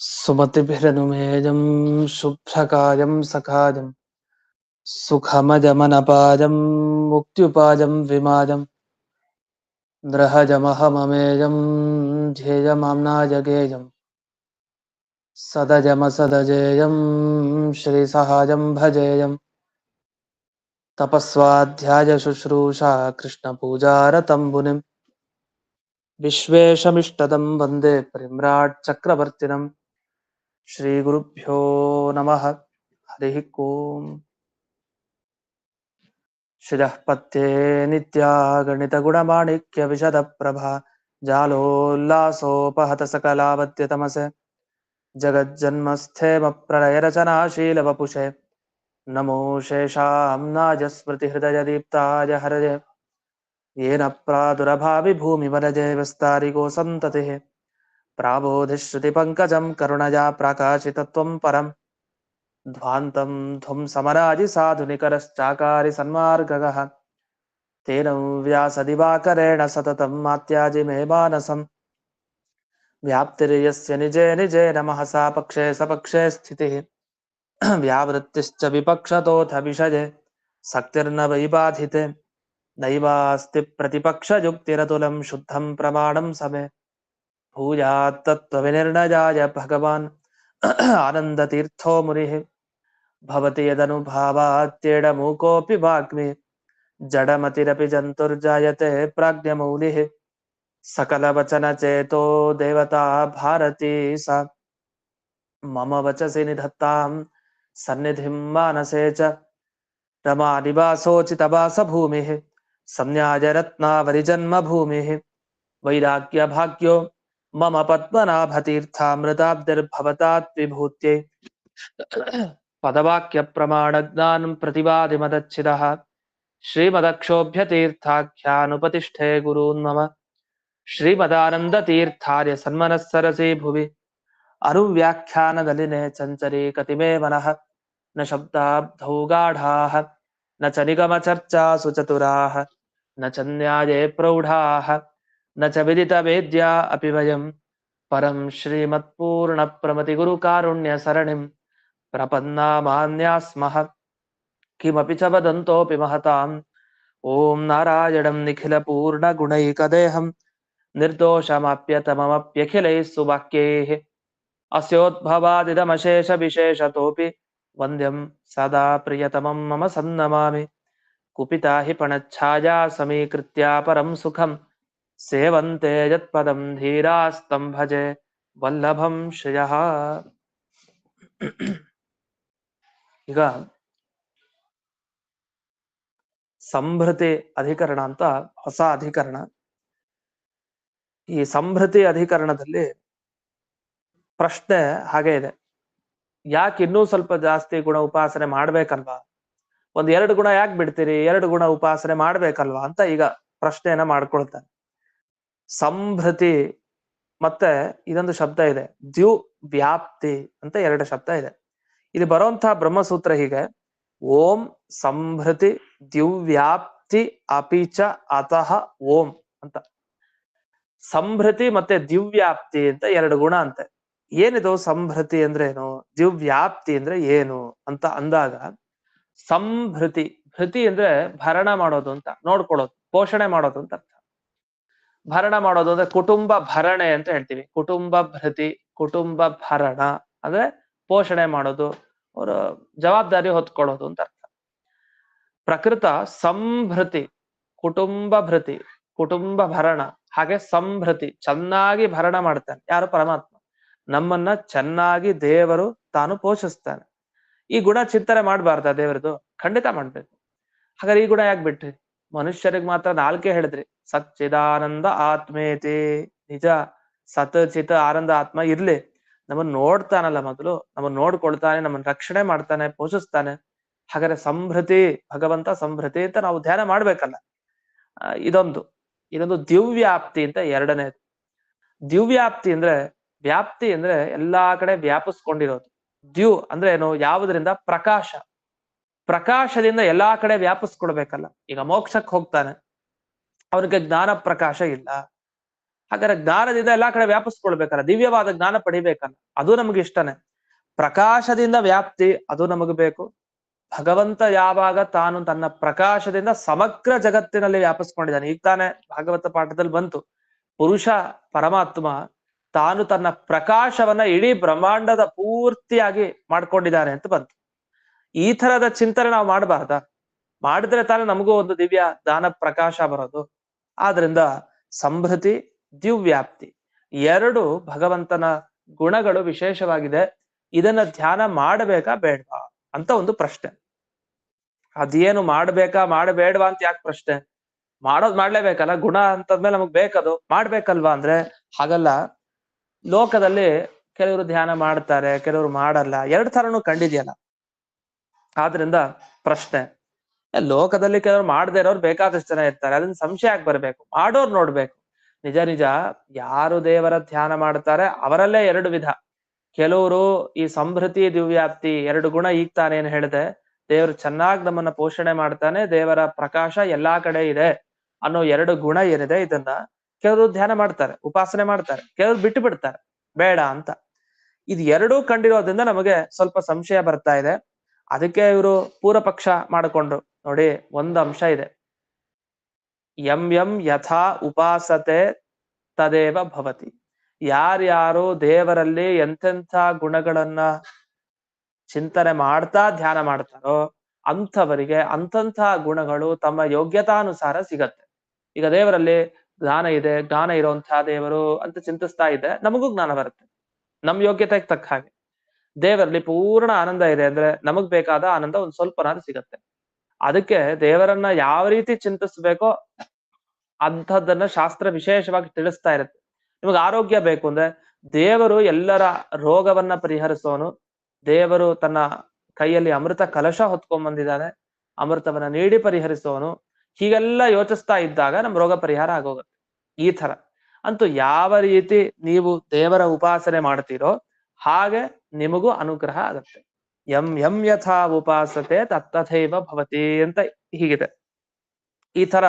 सुमतिभिरनुमेयं शुभ्रकायं सखायं सुखमजमनपाजं मुक्त्युपाजं विमाजं द्रहजमहममेजं ध्येयमाम्नाजगेयं सदजमसदजेयं श्रीसहायं भजेयं तपस्वाध्यायशुश्रूषा कृष्णपूजारतं मुनिं विश्वेशमिष्टदं वन्दे परिम्राट् चक्रवर्तिनं श्रीगुरुभ्यो नमः हरिः ओम् शिरः पत्ये नित्या गणितगुणमाणिक्यविशदप्रभा जालोल्लासोपहत सकलावत्यतमसे जगज्जन्मस्थेमप्रलयरचनाशीलवपुषे नमो शेषाम्नाय स्मृतिहृदयदीप्ताय हरये येन प्रादुरभाविभूमिवरजे विस्तारिको सन्ततिः प्राबोधिश्रुतिपङ्कजं करुणया प्राकाशितत्वं परम् ध्वान्तं ध्वंसमराजिसाधुनिकरश्चाकारि सन्मार्गगः तेन व्यासदिवाकरेण सततं मात्याजि मे मानसम् व्याप्तिर्यस्य निजे निजेन महसा पक्षे सपक्षे स्थितिः व्यावृत्तिश्च विपक्षतोऽथ विषये शक्तिर्न वै बाधिते नैवास्ति प्रतिपक्षयुक्तिरतुलं शुद्धं प्रमाणं समे भूयात्तत्त्वविनिर्णयाय भगवान् आनन्दतीर्थो मुनिः भवति यदनुभावात्येडमूकोऽपि वाग्मी जडमतिरपि जन्तुर्जायते प्राज्ञमौलिः सकलवचनचेतो देवता भारती सा मम वचसि निधत्तां सन्निधिं मानसे च रमानिवासोचितवासभूमिः संन्यायरत्नावलिजन्मभूमिः वैराग्यभाग्यो मम पद्मनाभतीर्थामृताब्धिर्भवतात् पदवाक्यप्रमाणज्ञानं प्रतिवादिमदच्छिदः श्रीमदक्षोभ्यतीर्थाख्यानुपतिष्ठे गुरून्मम श्रीमदानन्दतीर्थार्य सन्मनस्सरसि भुवि अरुव्याख्यानदलिने चञ्चरे कतिमे मनः न शब्दाब्धौ गाढाः न च निगमचर्चासु चतुराः न च न्याये प्रौढाः न च विदितवेद्या अपि वयं परं श्रीमत्पूर्णप्रमतिगुरुकारुण्यसरणिं प्रपन्नामान्यास्मः किमपि च वदन्तोऽपि महताम् ॐ नारायणं निखिलपूर्णगुणैकदेहं निर्दोषमाप्यतममप्यखिलैः सुवाक्यैः अस्योद्भवादिदमशेषविशेषतोऽपि वन्द्यं सदा प्रियतमं मम सन्नमामि कुपिता हि पणच्छाया समीकृत्या परं सुखं सेवन्ते यत्पदं धीरास्तं भजे वल्लभं ಶ್ರಿಯಃ ಈಗ ಸಂಭೃತಿ ಅಧಿಕರಣ ಅಂತ ಹೊಸ ಅಧಿಕರಣ. ಈ ಸಂಭೃತಿ ಅಧಿಕರಣದಲ್ಲಿ ಪ್ರಶ್ನೆ ಹಾಗೆ ಇದೆ, ಯಾಕೆ ಇನ್ನೂ ಸ್ವಲ್ಪ ಜಾಸ್ತಿ ಗುಣ ಉಪಾಸನೆ ಮಾಡ್ಬೇಕಲ್ವಾ, ಒಂದ್ 2 ಗುಣ ಯಾಕೆ ಬಿಡ್ತೀರಿ, 2 ಗುಣ ಉಪಾಸನೆ ಮಾಡ್ಬೇಕಲ್ವಾ ಅಂತ ಈಗ ಪ್ರಶ್ನೆಯನ್ನ ಮಾಡ್ಕೊಳ್ತಾನೆ. ಸಂಭೃತಿ ಮತ್ತೆ ಇದೊಂದು ಶಬ್ದ ಇದೆ, ದ್ಯುವ್ಯಾಪ್ತಿ ಅಂತ 2 ಶಬ್ದ ಇದೆ. ಇಲ್ಲಿ ಬರುವಂತಹ ಬ್ರಹ್ಮಸೂತ್ರ ಹೀಗೆ, ಓಂ ಸಂಭೃತಿ ದ್ಯುವ್ಯಾಪ್ತಿ ಅಪಿಚ ಅತಃ ಓಂ ಅಂತ. ಸಂಭೃತಿ ಮತ್ತೆ ದಿವ್ಯಾಪ್ತಿ ಅಂತ 2 ಗುಣ ಅಂತೆ. ಏನಿದು ಸಂಭೃತಿ ಅಂದ್ರೆ ಏನು, ದಿವ್ಯಾಪ್ತಿ ಅಂದ್ರೆ ಏನು ಅಂತ ಅಂದಾಗ, ಸಂಭೃತಿ, ಭೃತಿ ಅಂದ್ರೆ ಭರಣ ಮಾಡೋದು ಅಂತ, ನೋಡ್ಕೊಳ್ಳೋದು, ಪೋಷಣೆ ಮಾಡೋದು ಅಂತ ಅರ್ಥ. ಭರಣ ಮಾಡೋದು ಅಂದ್ರೆ ಕುಟುಂಬ ಭರಣೆ ಅಂತ ಹೇಳ್ತೀವಿ. ಕುಟುಂಬ ಭೃತಿ, ಕುಟುಂಬ ಭರಣ ಅಂದ್ರೆ ಪೋಷಣೆ ಮಾಡೋದು, ಅವರ ಜವಾಬ್ದಾರಿ ಹೊತ್ಕೊಳ್ಳೋದು ಅಂತ ಅರ್ಥ. ಪ್ರಕೃತ ಸಂಭೃತಿ, ಕುಟುಂಬ ಭೃತಿ, ಕುಟುಂಬ ಭರಣ, ಹಾಗೆ ಸಂಭೃತಿ, ಚೆನ್ನಾಗಿ ಭರಣ ಮಾಡ್ತಾನೆ ಯಾರು, ಪರಮಾತ್ಮ. ನಮ್ಮನ್ನ ಚೆನ್ನಾಗಿ ದೇವರು ತಾನು ಪೋಷಿಸ್ತಾನೆ. ಈ ಗುಣ ಚಿಂತನೆ ಮಾಡಬಾರ್ದ ದೇವರದು? ಖಂಡಿತ ಮಾಡ್ಬೇಕು. ಹಾಗಾದ್ರೆ ಈ ಗುಣ ಯಾಕೆ ಬಿಟ್ರಿ? ಮನುಷ್ಯರಿಗೆ ಮಾತ್ರ 4 ಹೇಳಿದ್ರಿ, ಸಚ್ಚಿದಾನಂದ ಆತ್ಮೇತಿ. ನಿಜ, ಸತ್ ಚಿತ್ ಆನಂದ ಆತ್ಮ ಇರ್ಲಿ, ನಮ್ಮನ್ನ ನೋಡ್ತಾನಲ್ಲ, ಮೊದಲು ನಮ್ಮನ್ನ ನೋಡ್ಕೊಳ್ತಾನೆ, ನಮ್ಮನ್ನ ರಕ್ಷಣೆ ಮಾಡ್ತಾನೆ, ಪೋಷಿಸ್ತಾನೆ. ಹಾಗಾದ್ರೆ ಸಂಭೃತಿ, ಭಗವಂತ ಸಂಭೃತಿ ಅಂತ ನಾವು ಧ್ಯಾನ ಮಾಡ್ಬೇಕಲ್ಲ. ಇದೊಂದು ದಿವ್ಯಾಪ್ತಿ ಅಂತ 2ನೇದು. ದಿವ್ಯಾಪ್ತಿ ಅಂದ್ರೆ, ವ್ಯಾಪ್ತಿ ಅಂದ್ರೆ ಎಲ್ಲಾ ಕಡೆ ವ್ಯಾಪಿಸ್ಕೊಂಡಿರೋದು. ದ್ಯು ಅಂದ್ರೆ ಏನು, ಯಾವುದರಿಂದ? ಪ್ರಕಾಶ. ಪ್ರಕಾಶದಿಂದ ಎಲ್ಲಾ ಕಡೆ ವ್ಯಾಪಿಸ್ಕೊಡ್ಬೇಕಲ್ಲ. ಈಗ ಮೋಕ್ಷಕ್ಕೆ ಹೋಗ್ತಾನೆ, ಅವನಿಗೆ ಜ್ಞಾನ ಪ್ರಕಾಶ ಇಲ್ಲ. ಹಾಗಾದ್ರೆ ಜ್ಞಾನದಿಂದ ಎಲ್ಲಾ ಕಡೆ ವ್ಯಾಪಿಸ್ಕೊಳ್ಬೇಕಲ್ಲ, ದಿವ್ಯವಾದ ಜ್ಞಾನ ಪಡಿಬೇಕಲ್ಲ, ಅದು ನಮ್ಗೆ ಇಷ್ಟನೇ. ಪ್ರಕಾಶದಿಂದ ವ್ಯಾಪ್ತಿ ಅದು ನಮಗೆ ಬೇಕು. ಭಗವಂತ ಯಾವಾಗ ತಾನು ತನ್ನ ಪ್ರಕಾಶದಿಂದ ಸಮಗ್ರ ಜಗತ್ತಿನಲ್ಲಿ ವ್ಯಾಪಿಸ್ಕೊಂಡಿದ್ದಾನೆ. ಈಗ ತಾನೇ ಭಾಗವತ ಪಾಠದಲ್ಲಿ ಬಂತು, ಪುರುಷ ಪರಮಾತ್ಮ ತಾನು ತನ್ನ ಪ್ರಕಾಶವನ್ನ ಇಡೀ ಬ್ರಹ್ಮಾಂಡದ ಪೂರ್ತಿಯಾಗಿ ಮಾಡ್ಕೊಂಡಿದ್ದಾನೆ ಅಂತ ಬಂತು. ಈ ತರದ ಚಿಂತನೆ ನಾವು ಮಾಡಬಾರ್ದ? ಮಾಡಿದ್ರೆ ತಾನೇ ನಮಗೂ ಒಂದು ದಿವ್ಯ ದಾನ ಪ್ರಕಾಶ ಬರೋದು. ಆದ್ರಿಂದ ಸಂಭೃತಿ, ದಿವ್ಯಾಪ್ತಿ ಎರಡು ಭಗವಂತನ ಗುಣಗಳು ವಿಶೇಷವಾಗಿದೆ. ಇದನ್ನ ಧ್ಯಾನ ಮಾಡಬೇಕಾ ಬೇಡ್ವಾ ಅಂತ ಒಂದು ಪ್ರಶ್ನೆ. ಅದೇನು ಮಾಡ್ಬೇಕಾ ಮಾಡಬೇಡ್ವಾ ಅಂತ ಯಾಕೆ ಪ್ರಶ್ನೆ? ಮಾಡೋದ್ ಮಾಡ್ಲೇಬೇಕಲ್ಲ, ಗುಣ ಅಂತಂದ್ಮೇಲೆ ನಮಗ್ ಬೇಕದು, ಮಾಡ್ಬೇಕಲ್ವಾ ಅಂದ್ರೆ ಹಾಗಲ್ಲ. ಲೋಕದಲ್ಲಿ ಕೆಲವರು ಧ್ಯಾನ ಮಾಡ್ತಾರೆ, ಕೆಲವರು ಮಾಡಲ್ಲ, ಎರಡ್ ತರನು ಕಂಡಿದ್ಯಲ್ಲ. ಆದ್ರಿಂದ ಪ್ರಶ್ನೆ, ಲೋಕದಲ್ಲಿ ಕೆಲವರು ಮಾಡದೇ ಇರೋರು ಬೇಕಾದಷ್ಟು ಜನ ಇರ್ತಾರೆ, ಅದನ್ನ ಸಂಶಯ ಯಾಕೆ ಬರ್ಬೇಕು? ಮಾಡೋರ್ ನೋಡ್ಬೇಕು. ನಿಜ ನಿಜ ಯಾರು ದೇವರ ಧ್ಯಾನ ಮಾಡ್ತಾರೆ ಅವರಲ್ಲೇ ಎರಡು ವಿಧ. ಕೆಲವರು ಈ ಸಂಭೃತಿ ದಿವ್ಯಾಪ್ತಿ ಎರಡು ಗುಣ ಈಗ್ತಾನೆ ಏನ್ ಹೇಳಿದೆ, ದೇವರು ಚೆನ್ನಾಗಿ ನಮ್ಮನ್ನ ಪೋಷಣೆ ಮಾಡ್ತಾನೆ, ದೇವರ ಪ್ರಕಾಶ ಎಲ್ಲಾ ಕಡೆ ಇದೆ ಅನ್ನೋ ಎರಡು ಗುಣ ಏನಿದೆ, ಇದನ್ನ ಕೆಲವರು ಧ್ಯಾನ ಮಾಡ್ತಾರೆ, ಉಪಾಸನೆ ಮಾಡ್ತಾರೆ, ಕೆಲವರು ಬಿಟ್ಟು ಬಿಡ್ತಾರೆ ಬೇಡ ಅಂತ. ಇದು ಎರಡೂ ಕಂಡಿರೋದ್ರಿಂದ ನಮಗೆ ಸ್ವಲ್ಪ ಸಂಶಯ ಬರ್ತಾ ಇದೆ. ಅದಕ್ಕೆ ಇವರು ಪೂರ್ವ ಪಕ್ಷ ಮಾಡಿಕೊಂಡ್ರು. ನೋಡಿ, ಒಂದು ಅಂಶ ಇದೆ, ಯಂ ಯಂ ಯಥಾ ಉಪಾಸತೆ ತದೇವ ಭವತಿ. ಯಾರ್ಯಾರು ದೇವರಲ್ಲಿ ಎಂತೆಂಥ ಗುಣಗಳನ್ನ ಚಿಂತನೆ ಮಾಡ್ತಾ ಧ್ಯಾನ ಮಾಡ್ತಾರೋ ಅಂಥವರಿಗೆ ಅಂತಂಥ ಗುಣಗಳು ತಮ್ಮ ಯೋಗ್ಯತಾನುಸಾರ ಸಿಗತ್ತೆ. ಈಗ ದೇವರಲ್ಲಿ ಜ್ಞಾನ ಇದೆ, ಜ್ಞಾನ ಇರುವಂತಹ ದೇವರು ಅಂತ ಚಿಂತಿಸ್ತಾ ಇದೆ, ನಮಗೂ ಜ್ಞಾನ ಬರುತ್ತೆ ನಮ್ ಯೋಗ್ಯತೆಗೆ ತಕ್ಕ ಹಾಗೆ. ದೇವರಲ್ಲಿ ಪೂರ್ಣ ಆನಂದ ಇದೆ ಅಂದ್ರೆ ನಮಗ್ ಬೇಕಾದ ಆನಂದ ಒಂದ್ ಸ್ವಲ್ಪನಾದ್ರು ಸಿಗತ್ತೆ. ಅದಕ್ಕೆ ದೇವರನ್ನ ಯಾವ ರೀತಿ ಚಿಂತಿಸ್ಬೇಕೋ ಅಂಥದ್ದನ್ನ ಶಾಸ್ತ್ರ ವಿಶೇಷವಾಗಿ ತಿಳಿಸ್ತಾ ಇರುತ್ತೆ. ನಿಮಗೆ ಆರೋಗ್ಯ ಬೇಕು ಅಂದ್ರೆ ದೇವರು ಎಲ್ಲರ ರೋಗವನ್ನ ಪರಿಹರಿಸೋನು, ದೇವರು ತನ್ನ ಕೈಯಲ್ಲಿ ಅಮೃತ ಕಲಶ ಹೊತ್ಕೊಂಡ್ ಬಂದಿದ್ದಾನೆ, ಅಮೃತವನ್ನ ನೀಡಿ ಪರಿಹರಿಸೋನು. ಹೀಗೆಲ್ಲ ಯೋಚಿಸ್ತಾ ಇದ್ದಾಗ ನಮ್ ರೋಗ ಪರಿಹಾರ ಆಗೋಗುತ್ತೆ. ಈ ತರ ಅಂತೂ ಯಾವ ರೀತಿ ನೀವು ದೇವರ ಉಪಾಸನೆ ಮಾಡ್ತೀರೋ ಹಾಗೆ ನಿಮಗೂ ಅನುಗ್ರಹ ಆಗತ್ತೆ. ಯಂ ಯಂ ಯಥಾ ಉಪಾಸತೆ ತತ್ತಥೈವ ಭವತಿ ಅಂತ ಹೀಗಿದೆ. ಈ ತರ